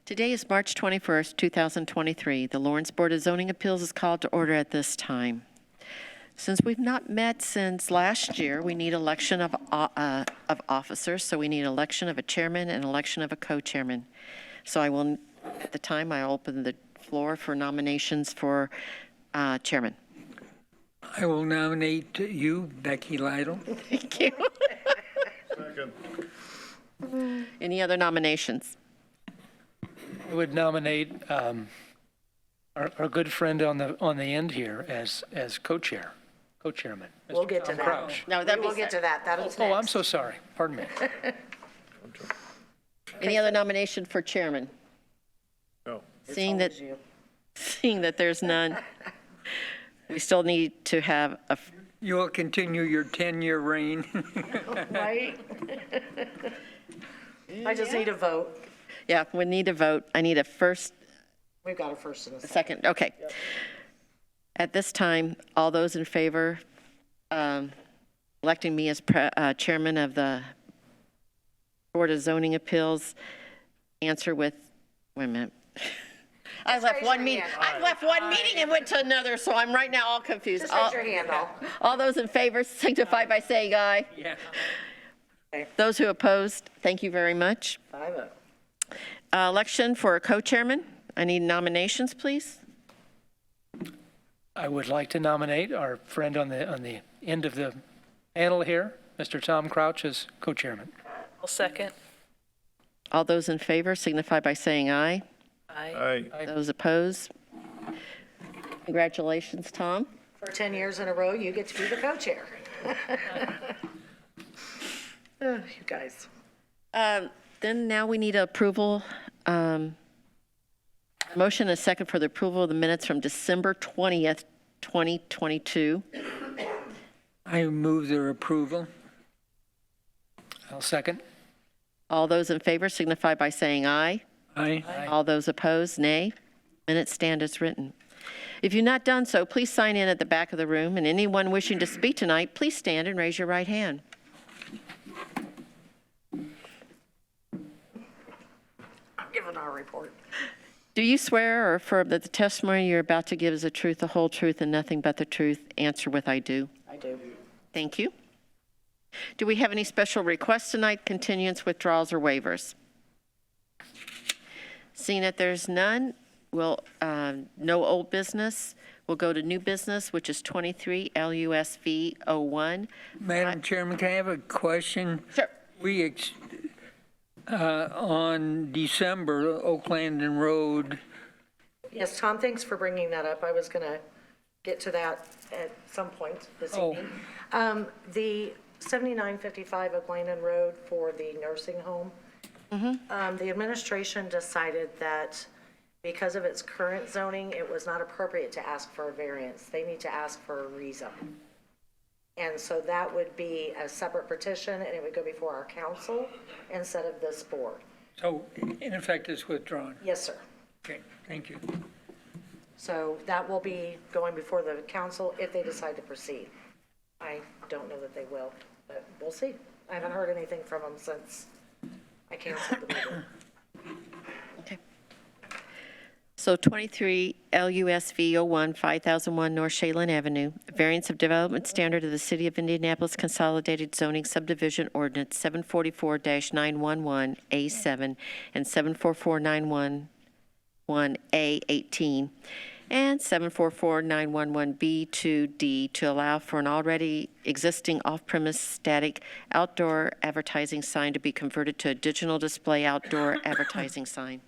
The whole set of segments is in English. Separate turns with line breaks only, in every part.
Today is March 21st, 2023. The Lawrence Board of Zoning Appeals is called to order at this time. Since we've not met since last year, we need election of officers, so we need election of a chairman and election of a co-chairman. So I will, at the time, I open the floor for nominations for chairman.
I will nominate you, Becky Lytle.
Thank you.
Second.
Any other nominations?
I would nominate our good friend on the end here as co-chairman.
We'll get to
Tom
that.
Crouch.
No, that'd be
We'll get to that. That'll
Oh, I'm so sorry. Pardon me.
Any other nomination for chairman?
No.
Seeing that there's none, we still need to have a,
You will continue your 10-year reign.
Right? I just need a vote.
yeah, we need a vote. I need a first,
We've got a first and a
a
second.
second, okay. At this time, all those in favor electing me as chairman of the Board of Zoning Appeals, answer with, wait a minute. I left
raise
one
your
meeting.
hand.
I left one meeting and went to another, so I'm right now all confused.
Just raise your hand,
All those in favor signify by saying aye.
Yeah.
Those who opposed, thank you very much.
5-0.
Election for a co-chairman. I need nominations, please.
I would like to nominate our friend on the end of the panel here, Mr. Tom Crouch, as co-chairman.
I'll second.
All those in favor signify by saying aye.
Aye.
Aye.
Those opposed? Congratulations, Tom.
For 10 years in a row, you get to be the co-chair. You guys.
Then now we need approval, motion and a second for the approval of the minutes from December 20th, 2022.
I move their approval.
I'll second.
All those in favor signify by saying aye.
Aye.
All those opposed, nay. Minutes stand as written. If you've not done so, please sign in at the back of the room, and anyone wishing to speak tonight, please stand and raise your right hand.
I'm giving our report.
Do you swear or affirm that the testimony you're about to give is the truth, the whole truth, and nothing but the truth? Answer with I do.
I do.
Thank you. Do we have any special requests tonight, continuance, withdrawals, or waivers? Seeing that there's none, we'll, no old business. We'll go to new business, which is 23 LUSV 01.
Madam Chairman, can I have a question?
Sure.
We, on December, Oak Landing Road,
Yes, Tom, thanks for bringing that up. I was going to get to that at some point this
Oh.
evening. The 7955 Oak Landing Road for the nursing home, the administration decided that because of its current zoning, it was not appropriate to ask for a variance. They need to ask for a rezone. And so that would be a separate petition, and it would go before our council instead of this board.
so in effect it's withdrawn.
Yes, sir.
Okay, thank you.
So that will be going before the council if they decide to proceed. I don't know that they will, but we'll see. I haven't heard anything from them since I canceled the meeting.
Okay. So 23 LUSV 01, 5001 North Shaylin Avenue, variance of development standard of the City of Indianapolis Consolidated Zoning Subdivision Ordinance 744-911A7 and 744-911A18 and 744-911B2D to allow for an already existing off-premise static outdoor advertising sign to be converted to a digital display outdoor advertising sign.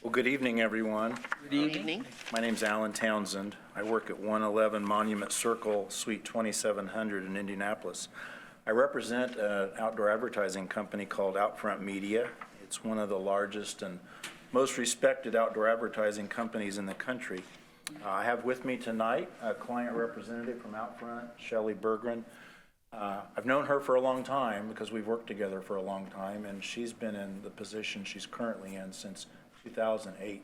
Well, good evening, everyone.
Good evening.
My name's Alan Townsend. I work at 111 Monument Circle, Suite 2700 in Indianapolis. I represent an outdoor advertising company called Outfront Media. It's one of the largest and most respected outdoor advertising companies in the country. I have with me tonight a client representative from Outfront, Shelley Bergren. I've known her for a long time because we've worked together for a long time, and she's been in the position she's currently in since 2008.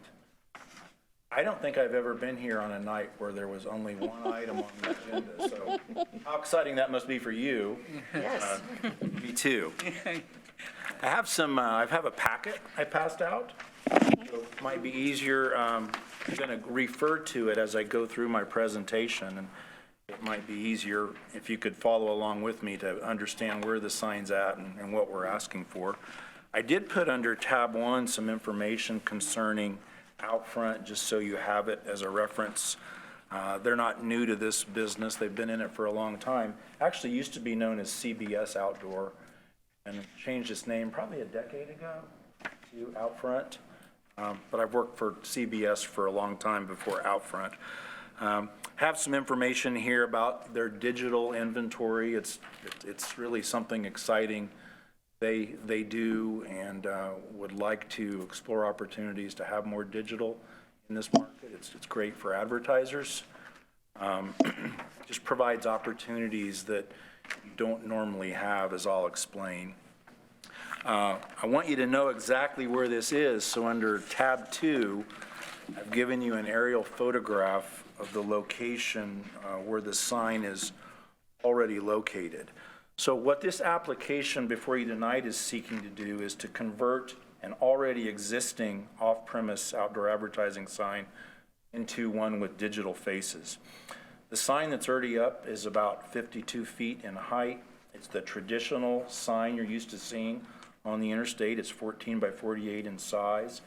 I don't think I've ever been here on a night where there was only one item on the agenda, so how exciting that must be for you.
Yes.
Me too. I have a packet I passed out. So it might be easier, I'm going to refer to it as I go through my presentation, and it might be easier if you could follow along with me to understand where the sign's at and what we're asking for. I did put under tab 1 some information concerning Outfront, just so you have it as a reference. They're not new to this business. They've been in it for a long time. Actually used to be known as CBS Outdoor, and changed its name probably a decade ago to Outfront. But I've worked for CBS for a long time before Outfront. Have some information here about their digital inventory. It's really something exciting they do, and would like to explore opportunities to have more digital in this market. It's great for advertisers. Just provides opportunities that you don't normally have, as I'll explain. I want you to know exactly where this is, so under tab 2, I've given you an aerial photograph of the location where the sign is already located. So what this application before you tonight is seeking to do is to convert an already existing off-premise outdoor advertising sign into one with digital faces. The sign that's already up is about 52 feet in height. It's the traditional sign you're used to seeing on the interstate. It's 14 by 48 in size,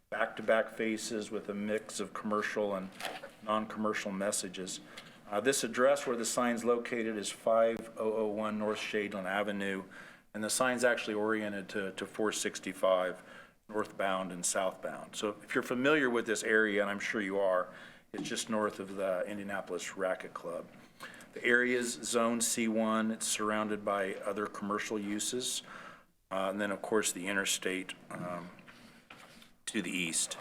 back-to-back faces with a mix of commercial and non-commercial messages. This address where the sign's located is 5001 North Shadeland Avenue, and the sign's actually oriented to 465 northbound and southbound. So if you're familiar with this area, and I'm sure you are, it's just north of the Indianapolis Racquet Club. The area is Zone C1. It's surrounded by other commercial uses. And then, of course, the interstate to the east.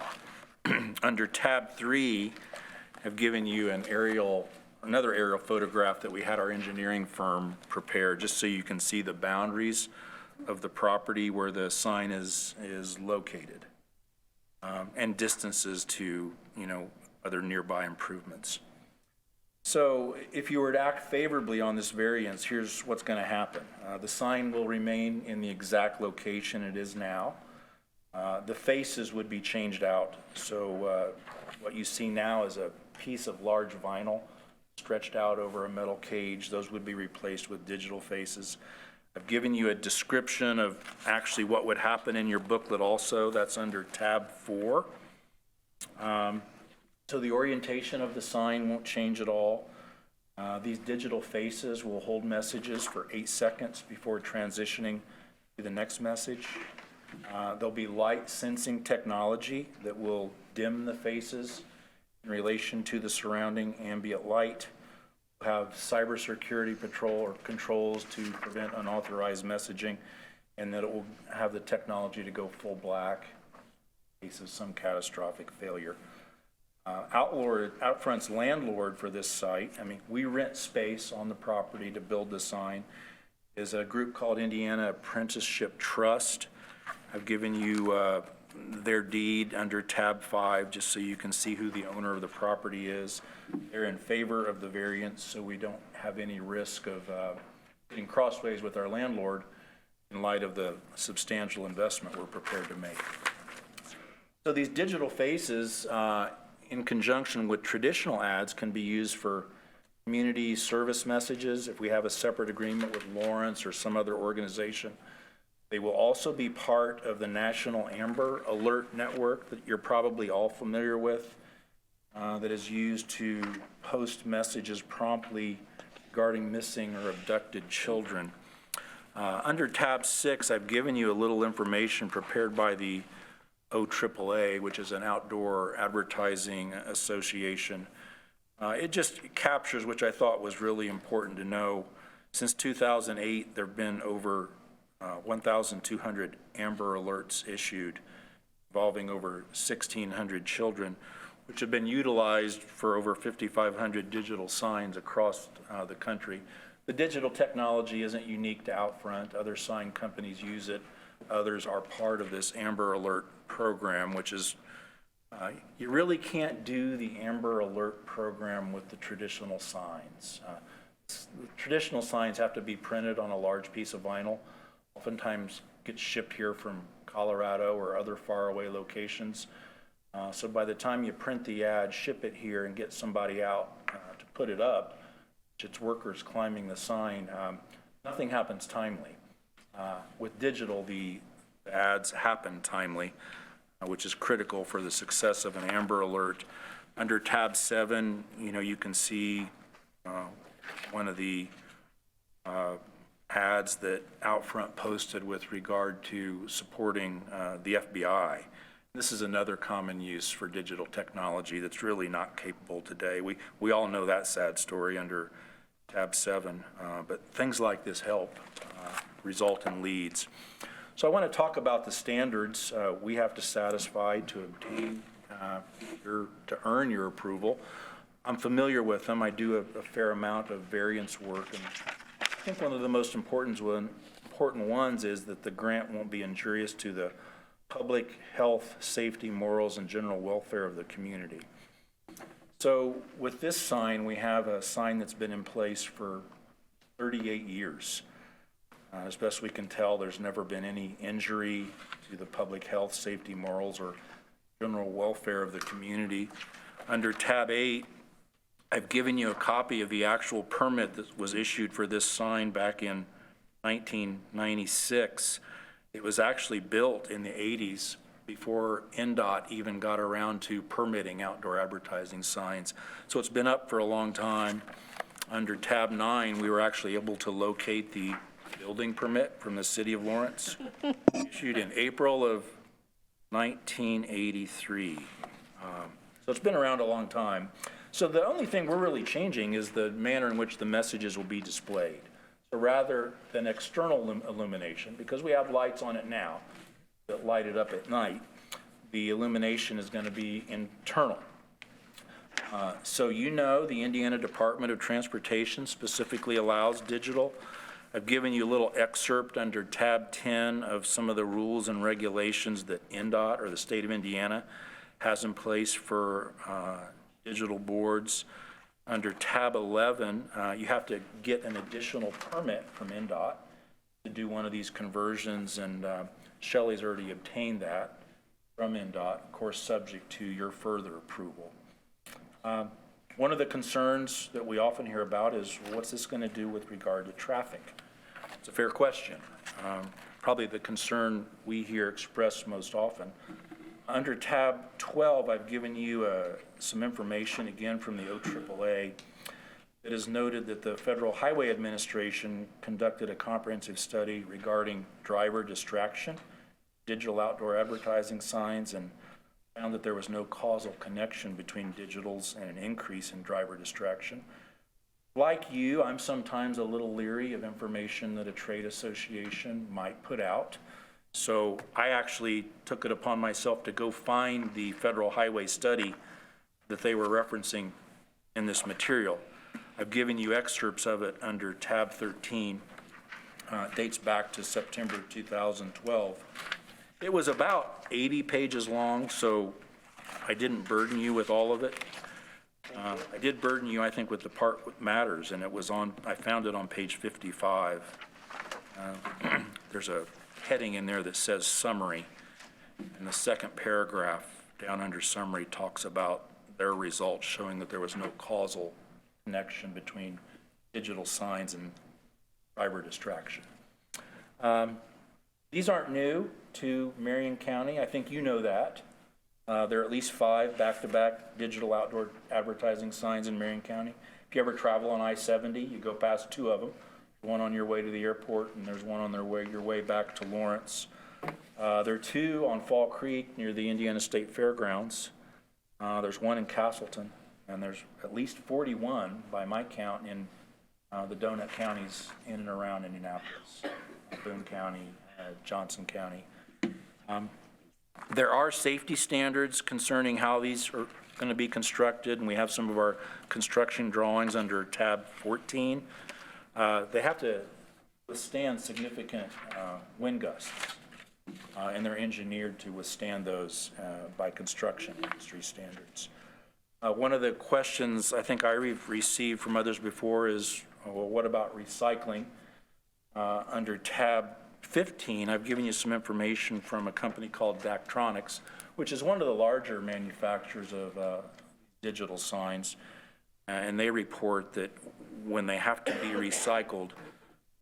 Under tab 3, I've given you another aerial photograph that we had our engineering firm prepare, just so you can see the boundaries of the property where the sign is located, and distances to, other nearby improvements. So if you were to act favorably on this variance, here's what's going to happen. The sign will remain in the exact location it is now. The faces would be changed out. So what you see now is a piece of large vinyl stretched out over a metal cage. Those would be replaced with digital faces. I've given you a description of actually what would happen in your booklet also. That's under tab 4. So the orientation of the sign won't change at all. These digital faces will hold messages for 8 seconds before transitioning to the next message. There'll be light sensing technology that will dim the faces in relation to the surrounding ambient light. We'll have cybersecurity controls to prevent unauthorized messaging, and that it will have the technology to go full black in case of some catastrophic failure. Outfront's landlord for this site, we rent space on the property to build the sign, is a group called Indiana Apprenticeship Trust. I've given you their deed under tab 5, just so you can see who the owner of the property is. They're in favor of the variance, so we don't have any risk of getting crossways with our landlord in light of the substantial investment we're prepared to make. So these digital faces, in conjunction with traditional ads, can be used for community service messages. If we have a separate agreement with Lawrence or some other organization, they will also be part of the National Amber Alert Network that you're probably all familiar with, that is used to post messages promptly regarding missing or abducted children. Under tab 6, I've given you a little information prepared by the OAAA, which is an outdoor advertising association. It just captures, which I thought was really important to know. Since 2008, there have been over 1,200 Amber Alerts issued involving over 1,600 children, which have been utilized for over 5,500 digital signs across the country. The digital technology isn't unique to Outfront. Other sign companies use it. Others are part of this Amber Alert program, which is You really can't do the Amber Alert program with the traditional signs. The traditional signs have to be printed on a large piece of vinyl, oftentimes gets shipped here from Colorado or other faraway locations. So by the time you print the ad, ship it here, and get somebody out to put it up, it's workers climbing the sign, nothing happens timely. With digital, the ads happen timely, which is critical for the success of an Amber Alert. Under tab 7, you can see one of the ads that Outfront posted with regard to supporting the FBI. This is another common use for digital technology that's really not capable today. We all know that sad story under tab 7, but things like this help result in leads. So I want to talk about the standards we have to satisfy to obtain to earn your approval. I'm familiar with them. I do a fair amount of variance work, and I think one of the most important ones is that the grant won't be injurious to the public health, safety, morals, and general welfare of the community. So with this sign, we have a sign that's been in place for 38 years. As best we can tell, there's never been any injury to the public health, safety, morals, or general welfare of the community. Under tab 8, I've given you a copy of the actual permit that was issued for this sign back in 1996. It was actually built in the 80s before NDOT even got around to permitting outdoor advertising signs. So it's been up for a long time. Under tab 9, we were actually able to locate the building permit from the city of Lawrence, issued in April of 1983. So it's been around a long time. So the only thing we're really changing is the manner in which the messages will be displayed. So rather than external illumination, because we have lights on it now that light it up at night, the illumination is going to be internal. So the Indiana Department of Transportation specifically allows digital. I've given you a little excerpt under tab 10 of some of the rules and regulations that NDOT, or the state of Indiana, has in place for digital boards. Under tab 11, you have to get an additional permit from NDOT to do one of these conversions, and Shelley's already obtained that from NDOT, of course, subject to your further approval. One of the concerns that we often hear about is, what's this going to do with regard to traffic? It's a fair question. Probably the concern we hear expressed most often. Under tab 12, I've given you some information, again, from the OAAA. It is noted that the Federal Highway Administration conducted a comprehensive study regarding driver distraction, digital outdoor advertising signs, and found that there was no causal connection between digitals and an increase in driver distraction. Like you, I'm sometimes a little leery of information that a trade association might put out. So I actually took it upon myself to go find the Federal Highway study that they were referencing in this material. I've given you excerpts of it under tab 13. It dates back to September 2012. It was about 80 pages long, so I didn't burden you with all of it. I did burden you, I think, with the part that matters, and I found it on page 55. There's a heading in there that says summary, and the second paragraph down under summary talks about their results showing that there was no causal connection between digital signs and driver distraction. These aren't new to Marion County. I think you know that. There are at least 5 back-to-back digital outdoor advertising signs in Marion County. If you ever travel on I-70, you go past 2 of them. One on your way to the airport, and there's one on your way back to Lawrence. There are 2 on Fall Creek near the Indiana State Fairgrounds. There's 1 in Castleton, and there's at least 41 by my count in the donut counties in and around Indianapolis, Boone County, Johnson County. There are safety standards concerning how these are going to be constructed, and we have some of our construction drawings under tab 14. They have to withstand significant wind gusts. and they're engineered to withstand those by construction industry standards. One of the questions I think I received from others before is, well, what about recycling? Under tab 15, I've given you some information from a company called Daktronics, which is one of the larger manufacturers of digital signs, and they report that when they have to be recycled,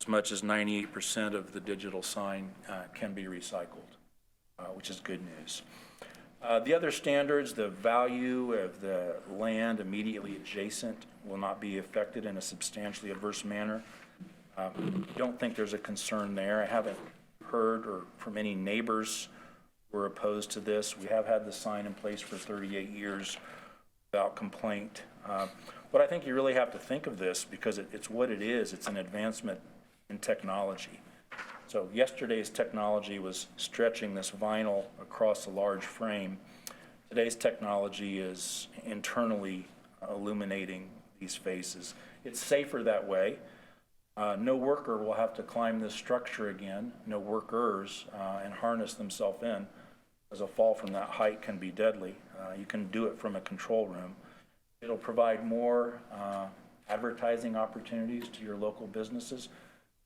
as much as 98% of the digital sign can be recycled, which is good news. The other standards, the value of the land immediately adjacent will not be affected in a substantially adverse manner. Don't think there's a concern there. I haven't heard or from any neighbors who are opposed to this. We have had the sign in place for 38 years without complaint. But I think you really have to think of this because it's what it is. It's an advancement in technology. So yesterday's technology was stretching this vinyl across a large frame. Today's technology is internally illuminating these faces. It's safer that way. No worker will have to climb this structure again, no workers, and harness themselves in, as a fall from that height can be deadly. You can do it from a control room. It'll provide more advertising opportunities to your local businesses.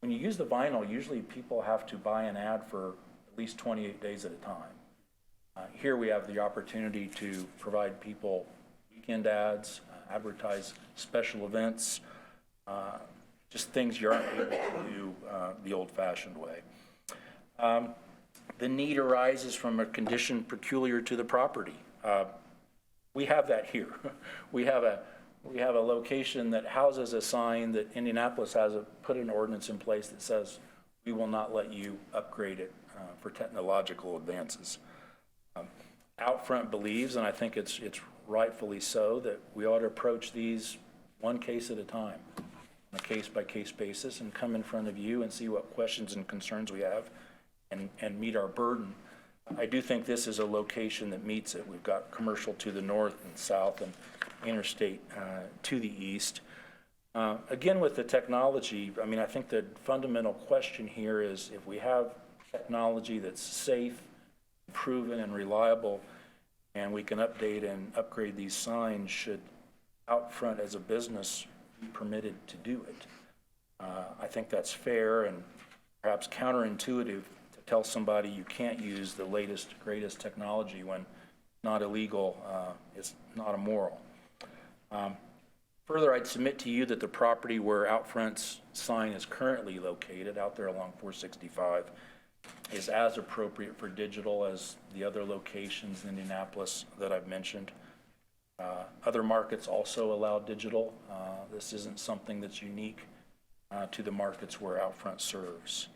When you use the vinyl, usually people have to buy an ad for at least 28 days at a time. Here we have the opportunity to provide people weekend ads, advertise special events, just things you aren't able to do the old-fashioned way. The need arises from a condition peculiar to the property. We have that here. We have a location that houses a sign that Indianapolis has put an ordinance in place that says we will not let you upgrade it for technological advances. Outfront believes, and I think it's rightfully so, that we ought to approach these one case at a time, on a case-by-case basis, and come in front of you and see what questions and concerns we have and meet our burden. I do think this is a location that meets it. We've got commercial to the north and south and interstate to the east. Again, with the technology, I mean, I think the fundamental question here is if we have technology that's safe, proven, and reliable, and we can update and upgrade these signs, should Outfront as a business be permitted to do it? I think that's fair and perhaps counterintuitive to tell somebody you can't use the latest, greatest technology when not illegal, it's not immoral. Further, I'd submit to you that the property where Outfront's sign is currently located, out there along 465, is as appropriate for digital as the other locations in Indianapolis that I've mentioned. Other markets also allow digital. This isn't something that's unique to the markets where Outfront serves.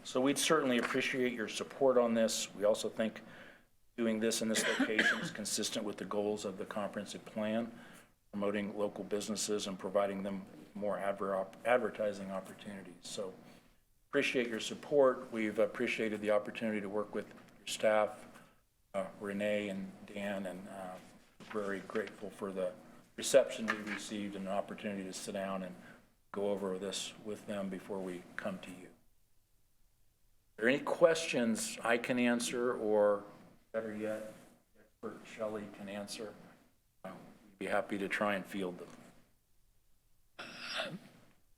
So we'd certainly appreciate your support on this. We also think doing this in this location is consistent with the goals of the comprehensive plan, promoting local businesses and providing them more advertising opportunities. So appreciate your support. We've appreciated the opportunity to work with your staff, Renee and Dan, and very grateful for the reception we received and an opportunity to sit down and go over this with them before we come to you. Are there any questions I can answer, or better yet, expert Shelley can answer? We'd be happy to try and field them.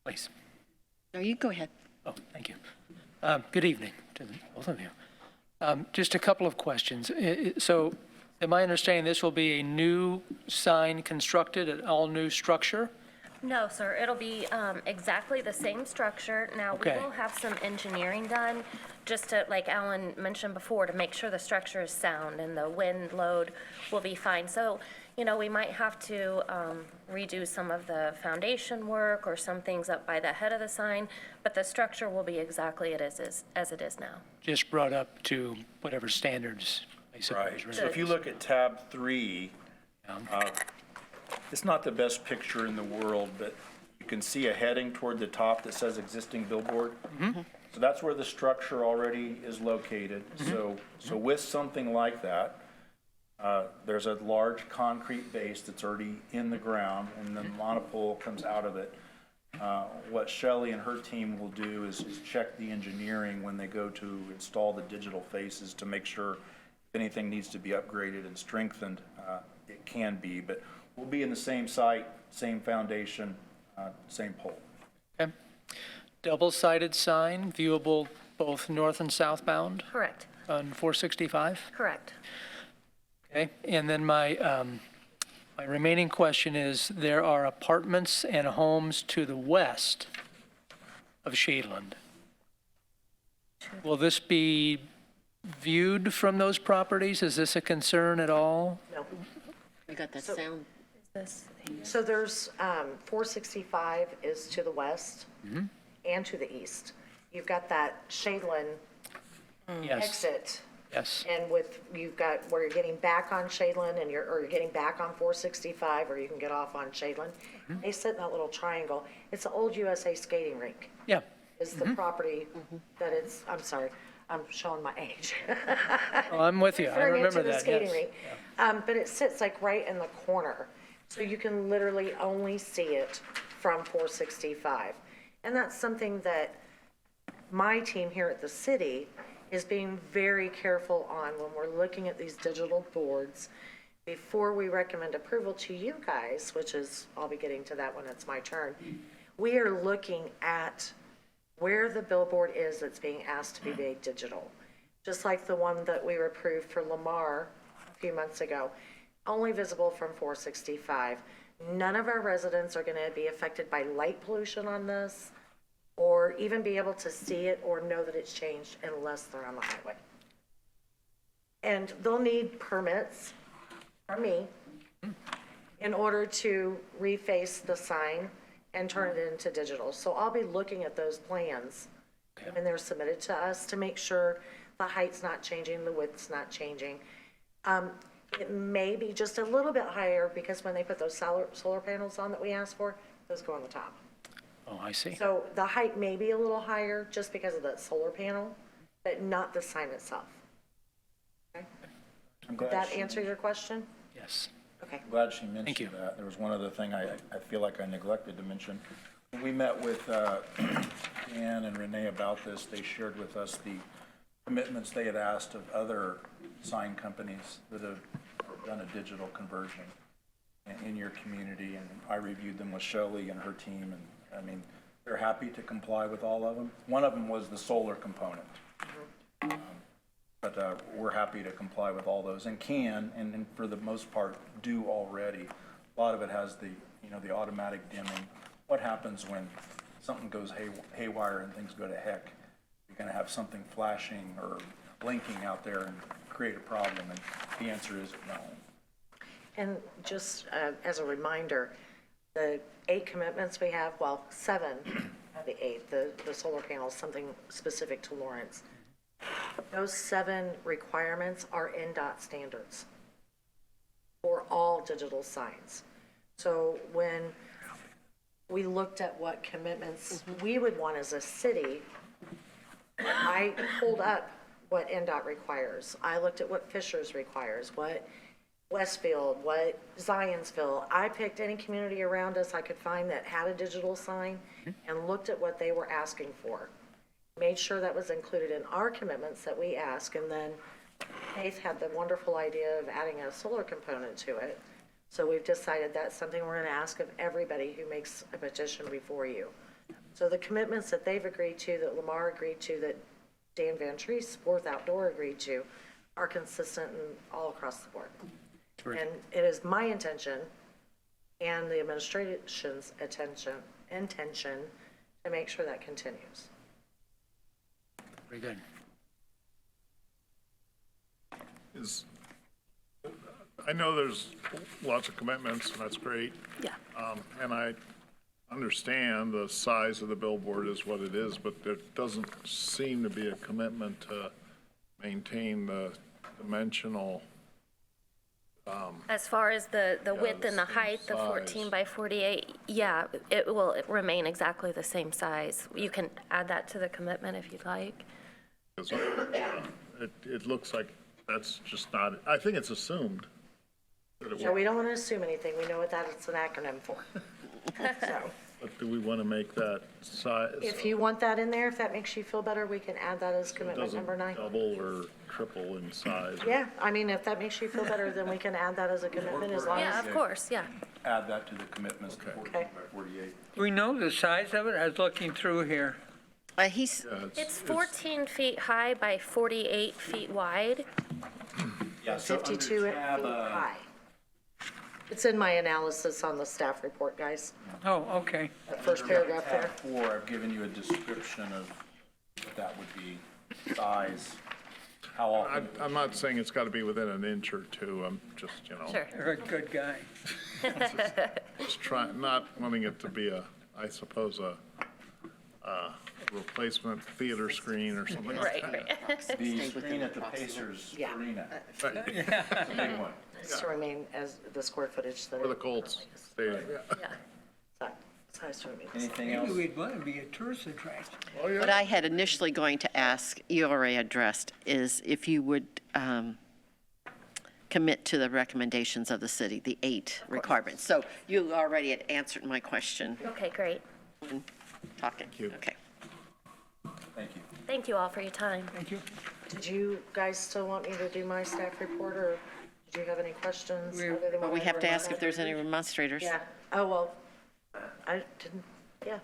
Please.
No, you go ahead.
Oh, thank you. Good evening to both of you. Just a couple of questions. So am I understanding this will be a new sign constructed, an all-new structure?
No, sir, it'll be exactly the same structure. Now, we
Okay.
will have some engineering done, just to, like Alan mentioned before, to make sure the structure is sound and the wind load will be fine. So, you know, we might have to redo some of the foundation work or some things up by the head of the sign, but the structure will be exactly as it is now.
Just brought up to whatever standards, I suppose.
Right. So if you look at tab 3, it's not the best picture in the world, but you can see a heading toward the top that says existing billboard. So that's where the structure already is located. So with something like that, there's a large concrete base that's already in the ground, and the monopole comes out of it. What Shelley and her team will do is check the engineering when they go to install the digital faces to make sure if anything needs to be upgraded and strengthened, it can be. But we'll be in the same site, same foundation, same pole.
Okay. Double-sided sign, viewable both north and southbound
Correct,
on 465?
correct.
Okay, and then my remaining question is, there are apartments and homes to the west of Shadeland. Will this be viewed from those properties? Is this a concern at all?
No.
We got that
So-
sound.
So there's, 465 is to the west and to the east. You've got that Shadeland
Yes,
exit.
yes.
And you've got where you're getting back on Shadeland and you're getting back on 465, or you can get off on Shadeland. They sit in that little triangle. It's the old USA skating rink.
Yeah,
Is the property that it's, I'm sorry, I'm showing my age.
oh, I'm with you, I
Referring it
remember
to the
that,
skating
yes.
rink. But it sits like right in the corner. So you can literally only see it from 465. And that's something that my team here at the city is being very careful on when we're looking at these digital boards. Before we recommend approval to you guys, which is, I'll be getting to that when it's my turn, we are looking at where the billboard is that's being asked to be made digital. Just like the one that we approved for Lamar a few months ago, only visible from 465. None of our residents are gonna be affected by light pollution on this, or even be able to see it or know that it's changed unless they're on the highway. And they'll need permits from me in order to reface the sign and turn it into digital. So I'll be looking at those plans when they're submitted to us to make sure the height's not changing, the width's not changing. It may be just a little bit higher because when they put those solar panels on that we asked for, those go on the top.
Oh, I see.
So the height may be a little higher just because of that solar panel, but not the sign itself. Okay?
I'm
Did
glad
that
she-
answer your question?
Yes.
Okay.
Glad she
you.
mentioned that. There was one other thing I feel like I neglected to mention. When we met with Dan and Renee about this, they shared with us the commitments they had asked of other sign companies that have done a digital conversion in your community, and I reviewed them with Shelley and her team, and I mean, they're happy to comply with all of them. One of them was the solar component. But we're happy to comply with all those and can, and for the most part, do already. A lot of it has the, the automatic dimming. What happens when something goes haywire and things go to heck? You're gonna have something flashing or blinking out there and create a problem, and the answer is no.
And just as a reminder, the 8 commitments we have, well, 7 of the 8, the solar panels, something specific to Lawrence. Those 7 requirements are NDOT standards for all digital signs. So when we looked at what commitments we would want as a city, I pulled up what NDOT requires. I looked at what Fishers requires, what Westfield, what Zionsville. I picked any community around us I could find that had a digital sign and looked at what they were asking for. Made sure that was included in our commitments that we ask, and then Faith had the wonderful idea of adding a solar component to it. So we've decided that's something we're gonna ask of everybody who makes a petition before you. So the commitments that they've agreed to, that Lamar agreed to, that Dan Van Treese, Fourth Outdoor agreed to, are consistent and all across the board. And it is my intention and the administration's intention to make sure that continues.
Very good.
I know there's lots of commitments, and that's great.
Yeah.
And I understand the size of the billboard is what it is, but there doesn't seem to be a commitment to maintain the dimensional.
As far as the width
the
and the
same
height, the
size.
14 by 48, yeah, it will remain exactly the same size. You can add that to the commitment if you'd like.
It looks like that's just not, I think it's assumed that it
So
will.
we don't want to assume anything. We know what that it's an acronym for. So,
But do we want to make that size?
If you want that in there, if that makes you feel better, we can add that as
It
commitment
doesn't
number 9.
double or triple in size.
Yeah, I mean, if that makes you feel better, then we can add that as a commitment as long
Yeah,
as,
of course, yeah.
Add that to the commitments, to 14
Okay.
by 48.
Do we know the size of it? I was looking through here.
He's,
Yeah,
It's 14 feet high by 48 feet wide.
Yeah, so under
52 feet
tab,
high. It's in my analysis on the staff report, guys.
Oh, okay.
That first paragraph there.
Tab 4, I've given you a description of what that would be, size, how often.
I'm not saying it's got to be within an inch or two. I'm just,
Sure.
You're a good guy.
just trying, not wanting it to be I suppose, a replacement theater screen or something like
Right,
that.
right.
The screen at the Pacers
Yeah.
Arena,
Right.
big one.
It's to remain as the square footage that.
Or the Colts Stadium.
Yeah.
Size to remain the same.
Anything else?
Maybe we'd want to be a tourist attraction.
Oh, yeah.
what I had initially going to ask, you already addressed, is if you would commit to the recommendations of the city, the 8 requirements. So you already had answered my question,
Okay, great.
talking.
you.
Okay.
Thank you.
Thank you all for your time.
Thank you.
Did you guys still want me to do my staff report, or did you have any questions?
We-
other than
But
what
we
I
have to
wrote
ask
down?
if there's any remonstrators.
Yeah, oh, well, I didn't, yeah.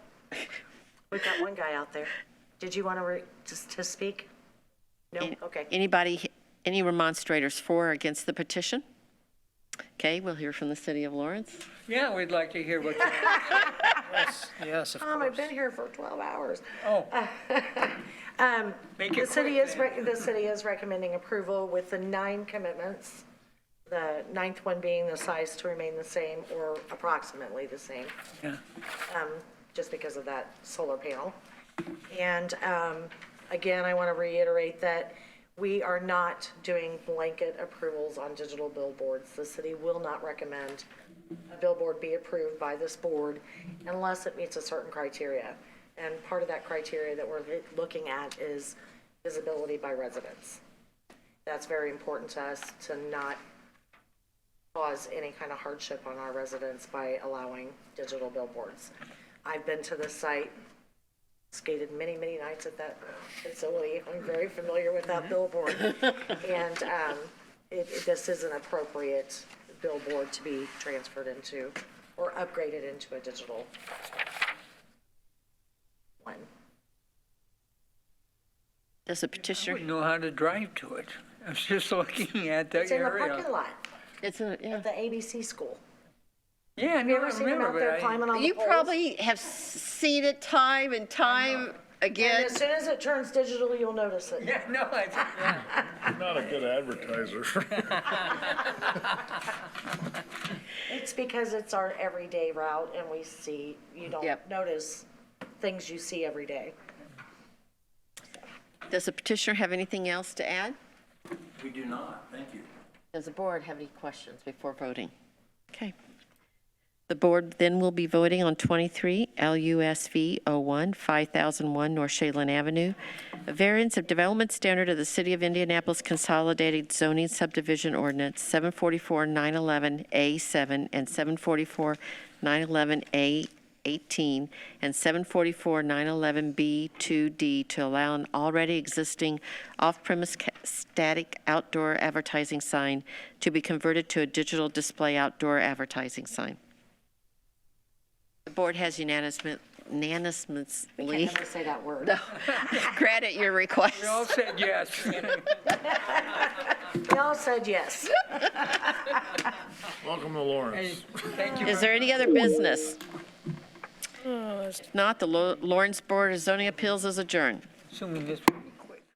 We've got one guy out there. Did you want to, just to speak? No, okay.
Anybody, any remonstrators for or against the petition? Okay, we'll hear from the city of Lawrence.
Yeah, we'd like to hear what you,
Yes, of
Tom, I've
course.
been here for 12 hours.
oh. Make
The
it
city
quick
is,
then.
the city is recommending approval with the 9 commitments. The 9th one being the size to remain the same or approximately the same.
Yeah.
Just because of that solar panel. And again, I want to reiterate that we are not doing blanket approvals on digital billboards. The city will not recommend a billboard be approved by this board unless it meets a certain criteria. And part of that criteria that we're looking at is visibility by residents. That's very important to us to not cause any kind of hardship on our residents by allowing digital billboards. I've been to the site, skated many, many nights at that facility. I'm very familiar with that billboard. And this is an appropriate billboard to be transferred into or upgraded into a digital one.
Does the
I
petitioner,
wouldn't know how to drive to it. I was just looking at the
It's in the
area.
parking lot
it's a, yeah.
of the ABC school.
Yeah, I
Have you
never
ever seen them
remember,
out
but
there
I,
climbing on the
You
poles?
probably have seen it time and time
And
again.
as soon as it turns digital, you'll notice it.
yeah, no, yeah.
You're not a good advertiser.
It's because it's our everyday route and we see, you don't
Yep.
notice things you see every day.
Does the petitioner have anything else to add?
We do not, thank you.
Does the board have any questions before voting? Okay. The board then will be voting on 23 LUSV 01, 5001 North Shadeland Avenue, a variance of development standard of the City of Indianapolis Consolidated Zoning Subdivision Ordinance 744-911A7 and 744-911A18 and 744-911B2D to allow an already existing off-premise static outdoor advertising sign to be converted to a digital display outdoor advertising sign. The board has unanimously
Never say that word.
granted your request.
We all said yes.
They all said yes.
Welcome to
Hey,
Lawrence.
thank you.
Is there any other business? If not, the Lawrence Board of Zoning Appeals is adjourned.
Assuming this